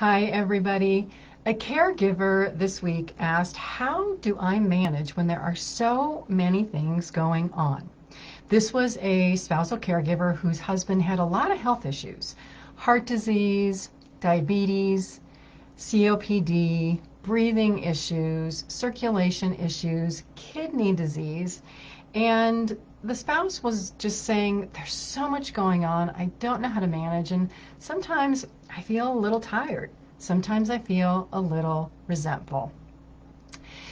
Hi, everybody. A caregiver this week asked, how do I manage when there are so many things going on? This was a spousal caregiver whose husband had a lot of health issues: heart disease, diabetes, COPD, breathing issues, circulation issues, kidney disease. And the spouse was just saying, there's so much going on. I don't know how to manage. And sometimes I feel a little tired. Sometimes I feel a little resentful.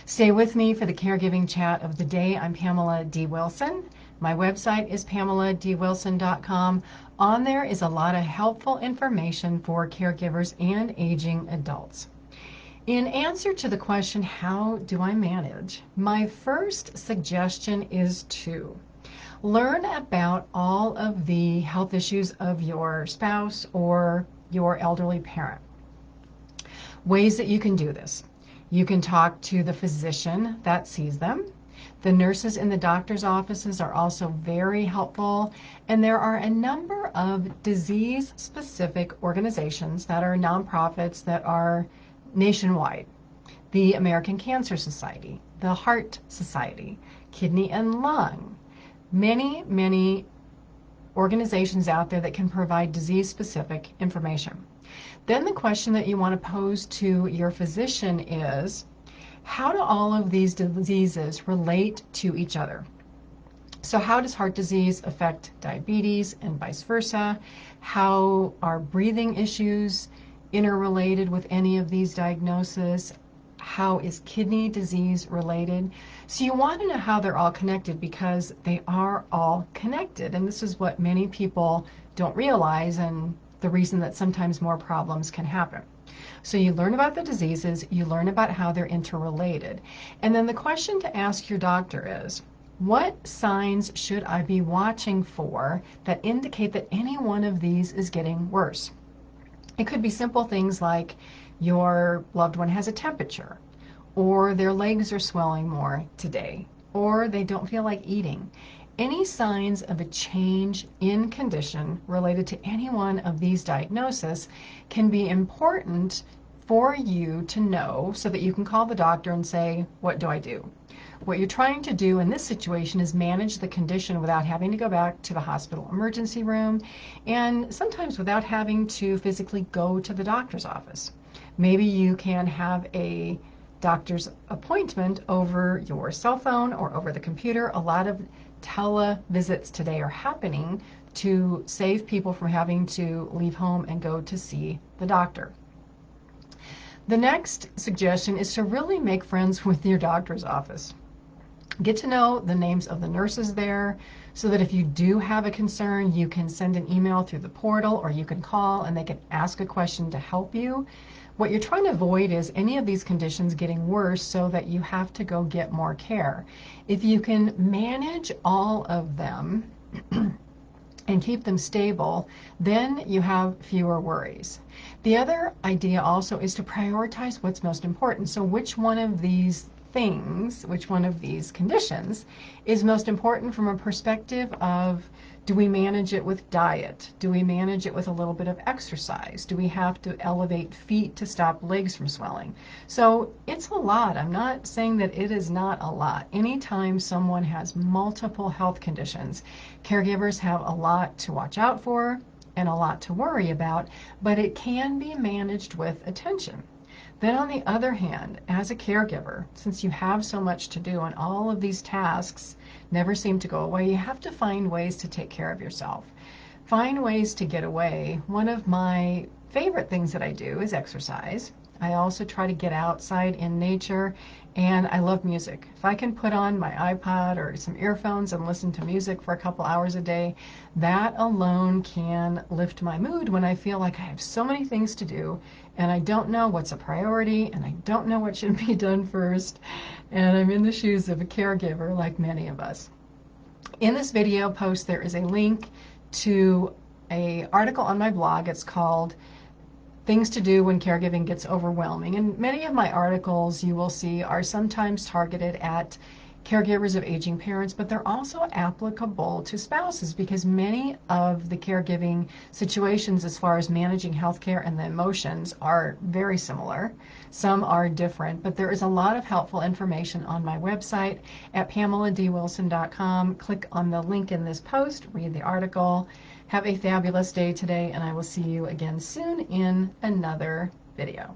Stay with me for the caregiving chat of the day. I'm Pamela D. Wilson. My website is PamelaDWilson.com. On there is a lot of helpful information for caregivers and aging adults. In answer to the question, how do I manage? My first suggestion is to learn about all of the health issues of your spouse or your elderly parent. Ways that you can do this: you can talk to the physician that sees them. The nurses in the doctor's offices are also very helpful, and there are a number of disease-specific organizations that are nonprofits that are nationwide. The American Cancer Society, the Heart Society, Kidney and Lung, many organizations out there that can provide disease-specific information. Then the question that you want to pose to your physician is, how do all of these diseases relate to each other? So how does heart disease affect diabetes and vice versa? How are breathing issues interrelated with any of these diagnoses? How is kidney disease related? So you want to know how they're all connected, because they are all connected. And this is what many people don't realize, and the reason that sometimes more problems can happen. So you learn about the diseases, you learn about how they're interrelated. And then the question to ask your doctor is, what signs should I be watching for that indicate that any one of these is getting worse? It could be simple things like your loved one has a temperature, or their legs are swelling more today, or they don't feel like eating. Any signs of a change in condition related to any one of these diagnoses can be important for you to know, so that you can call the doctor and say, what do I do? What you're trying to do in this situation is manage the condition without having to go back to the hospital emergency room, and sometimes without having to physically go to the doctor's office. Maybe you can have a doctor's appointment over your cell phone or over the computer. A lot of televisits today are happening to save people from having to leave home and go to see the doctor. The next suggestion is to really make friends with your doctor's office. Get to know the names of the nurses there, so that if you do have a concern, you can send an email through the portal, or you can call and they can ask a question to help you. What you're trying to avoid is any of these conditions getting worse so that you have to go get more care. If you can manage all of them and keep them stable, then you have fewer worries. The other idea also is to prioritize what's most important. So which one of these things, which one of these conditions is most important from a perspective of, do we manage it with diet? Do we manage it with a little bit of exercise? Do we have to elevate feet to stop legs from swelling? So it's a lot. I'm not saying that it is not a lot. Anytime someone has multiple health conditions, caregivers have a lot to watch out for and a lot to worry about, but it can be managed with attention. Then on the other hand, as a caregiver, since you have so much to do and all of these tasks never seem to go away, you have to find ways to take care of yourself. Find ways to get away. One of my favorite things that I do is exercise. I also try to get outside in nature, and I love music. If I can put on my iPod or some earphones and listen to music for a couple hours a day, that alone can lift my mood when I feel like I have so many things to do and I don't know what's a priority and I don't know what should be done first, and I'm in the shoes of a caregiver like many of us. In this video post, there is a link to an article on my blog. It's called Things to Do When Caregiving Gets Overwhelming. And many of my articles, you will see, are sometimes targeted at caregivers of aging parents, but they're also applicable to spouses because many of the caregiving situations as far as managing healthcare and the emotions are very similar. Some are different, but there is a lot of helpful information on my website at PamelaDWilson.com. Click on the link in this post, read the article. Have a fabulous day today, and I will see you again soon in another video.